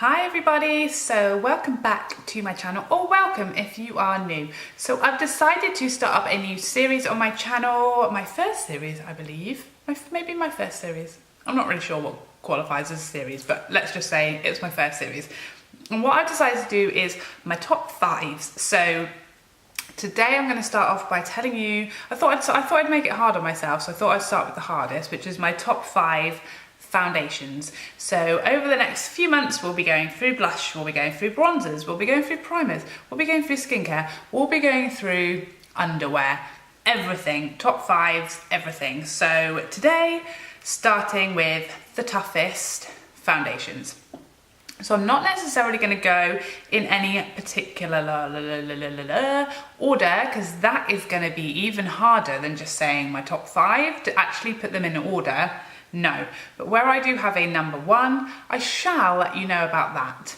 Hi everybody, so welcome back to my channel, or welcome if you are new. So I've decided to start up a new series on my channel, my first series I believe, maybe my first series. I'm not really sure what qualifies as a series, but let's just say it's my first series. And what I've decided to do is my top fives. So today I'm going to start off by telling you, I thought I'd make it hard on myself, so I thought I'd start with the hardest, which is my top 5 foundations. So over the next few months we'll be going through blush, we'll be going through bronzers, we'll be going through primers, we'll be going through skincare, we'll be going through underwear, everything, top 5s, everything. So today, starting with the toughest foundations. So I'm not necessarily going to go in any particular order, because that is going to be even harder than just saying my top 5 to actually put them in order. No, but where I do have a number 1, I shall let you know about that.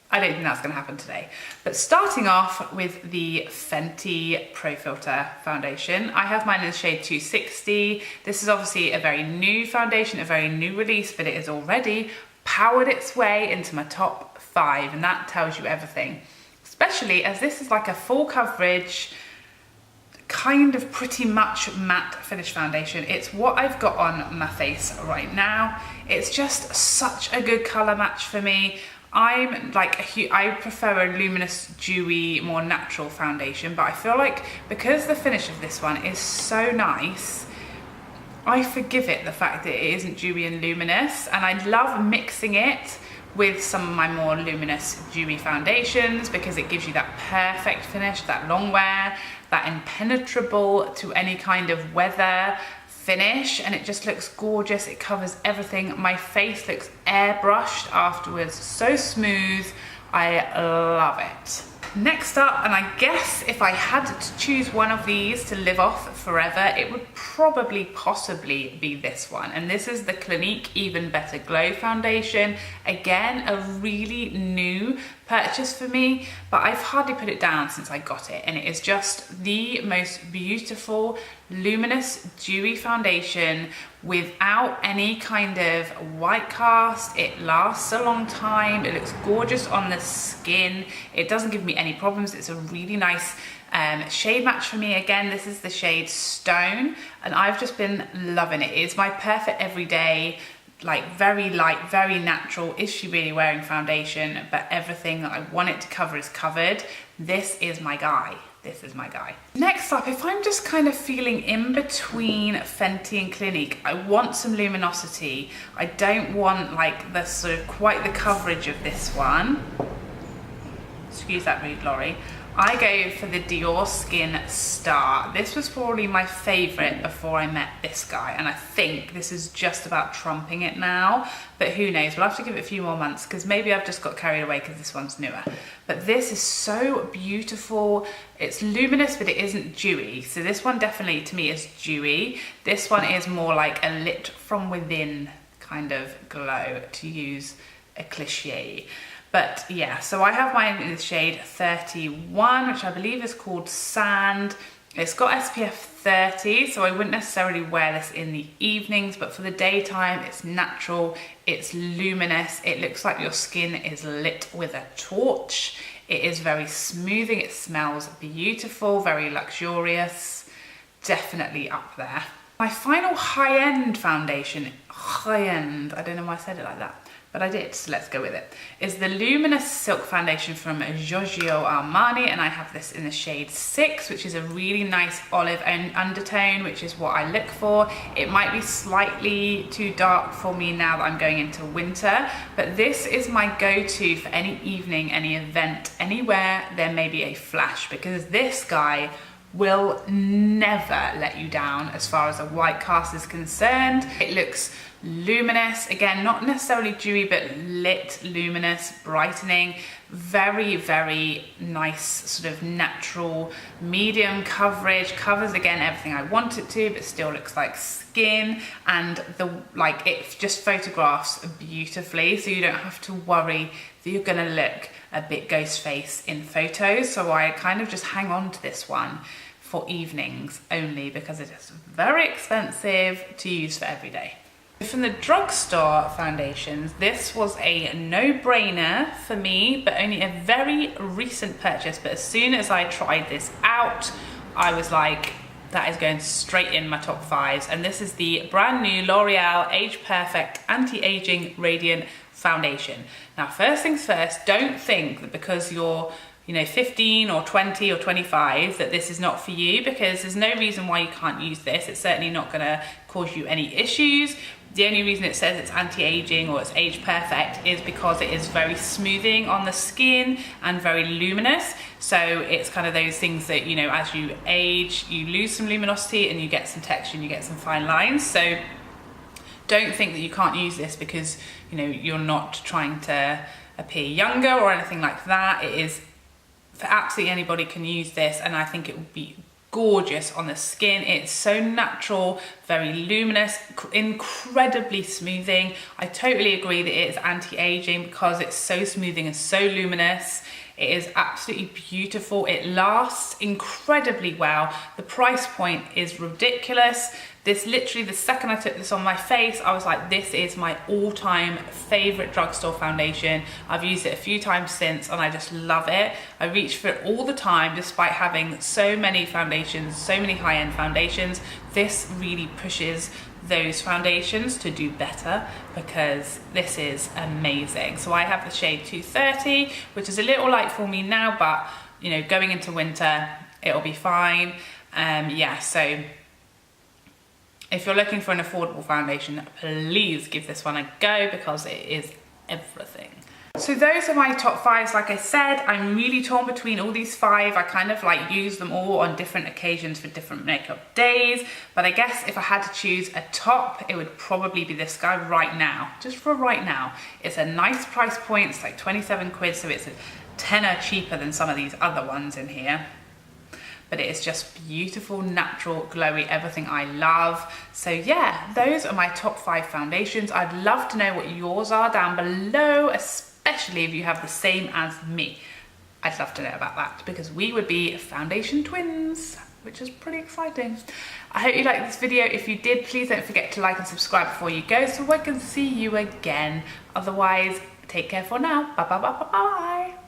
I don't think that's going to happen today. But starting off with the Fenty Pro Filter foundation, I have mine in the shade 260. This is obviously a very new foundation, a very new release, but it has already powered its way into my top 5, and that tells you everything. Especially as this is like a full coverage, kind of pretty much matte finish foundation. It's what I've got on my face right now. It's just such a good color match for me. I'm like I prefer a luminous, dewy, more natural foundation, but I feel like because the finish of this one is so nice, I forgive it the fact that it isn't dewy and luminous, and I love mixing it with some of my more luminous, dewy foundations because it gives you that perfect finish, that long wear, that impenetrable to any kind of weather finish, and it just looks gorgeous. It covers everything. My face looks airbrushed afterwards, so smooth. I love it. Next up, and I guess if I had to choose one of these to live off forever, it would probably possibly be this one. And this is the Clinique Even Better Glow Foundation. Again, a really new purchase for me, but I've hardly put it down since I got it. And it is just the most beautiful, luminous, dewy foundation without any kind of white cast. It lasts a long time. It looks gorgeous on the skin. It doesn't give me any problems. It's a really nice shade match for me. Again, this is the shade Stone, and I've just been loving it. It's my perfect everyday, like very light, very natural, is she really wearing foundation, but everything that I want it to cover is covered. This is my guy. This is my guy. Next up, if I'm just kind of feeling in between Fenty and Clinique, I want some luminosity. I don't want like the sort of quite the coverage of this one. Excuse that rude lorry. I go for the Diorskin Star. This was probably my favorite before I met this guy, and I think this is just about trumping it now, but who knows, we'll have to give it a few more months, because maybe I've just got carried away because this one's newer. But this is so beautiful. It's luminous, but it isn't dewy. So this one definitely to me is dewy. This one is more like a lit from within kind of glow, to use a cliche. But yeah, so I have mine in the shade 31, which I believe is called Sand. It's got SPF 30, so I wouldn't necessarily wear this in the evenings, but for the daytime, it's natural, it's luminous, it looks like your skin is lit with a torch. It is very smoothing, it smells beautiful, very luxurious, definitely up there. My final high-end foundation, high-end, I don't know why I said it like that, but I did, so let's go with it, is the Luminous Silk foundation from Giorgio Armani, and I have this in the shade 6, which is a really nice olive undertone, which is what I look for. It might be slightly too dark for me now that I'm going into winter, but this is my go-to for any evening, any event, anywhere there may be a flash, because this guy will never let you down as far as a white cast is concerned. It looks luminous, again, not necessarily dewy, but lit, luminous, brightening, very, very nice sort of natural medium coverage, covers again everything I want it to, but still looks like skin, and it just photographs beautifully, so you don't have to worry that you're gonna look a bit ghost face in photos. So I kind of just hang on to this one for evenings only, because it is very expensive to use for every day. From the drugstore foundations, this was a no-brainer for me, but only a very recent purchase. But as soon as I tried this out, I was like, that is going straight in my top 5s. And this is the brand new L'Oreal Age Perfect Anti-Aging Radiant Foundation. Now, first things first, don't think that because you're 15 or 20 or 25 that this is not for you, because there's no reason why you can't use this. It's certainly not going to cause you any issues. The only reason it says it's anti-aging or it's age perfect is because it is very smoothing on the skin and very luminous. So it's kind of those things that, as you age, you lose some luminosity and you get some texture and you get some fine lines. So don't think that you can't use this because, you're not trying to appear younger or anything like that. It is for absolutely anybody can use this, and I think it would be gorgeous on the skin. It's so natural, very luminous, incredibly smoothing. I totally agree that it is anti-aging because it's so smoothing and so luminous. It is absolutely beautiful. It lasts incredibly well. The price point is ridiculous. This literally, the second I took this on my face, I was like, this is my all-time favorite drugstore foundation. I've used it a few times since and I just love it. I reach for it all the time despite having so many foundations, so many high-end foundations. This really pushes those foundations to do better because this is amazing. So I have the shade 230, which is a little light for me now, but going into winter, it'll be fine. Yeah, so if you're looking for an affordable foundation, please give this one a go because it is everything. So those are my top 5s. Like I said, I'm really torn between all these 5. I kind of use them all on different occasions for different makeup days. But I guess if I had to choose a top, it would probably be this guy right now. Just for right now. It's a nice price point. It's like 27 quid, so it's a tenner cheaper than some of these other ones in here. But it is just beautiful, natural, glowy, everything I love. So yeah, those are my top 5 foundations. I'd love to know what yours are down below, especially if you have the same as me. I'd love to know about that because we would be foundation twins, which is pretty exciting. I hope you liked this video. If you did, please don't forget to like and subscribe before you go so I can see you again. Otherwise, take care for now. Bye bye bye bye bye.